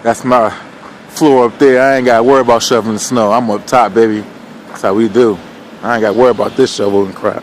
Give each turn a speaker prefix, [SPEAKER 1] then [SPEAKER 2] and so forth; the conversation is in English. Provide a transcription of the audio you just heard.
[SPEAKER 1] That's my floor up there. I ain't got to worry about shoveling the snow. I'm up top, baby. That's how we do. I ain't got to worry about this shovel and crap.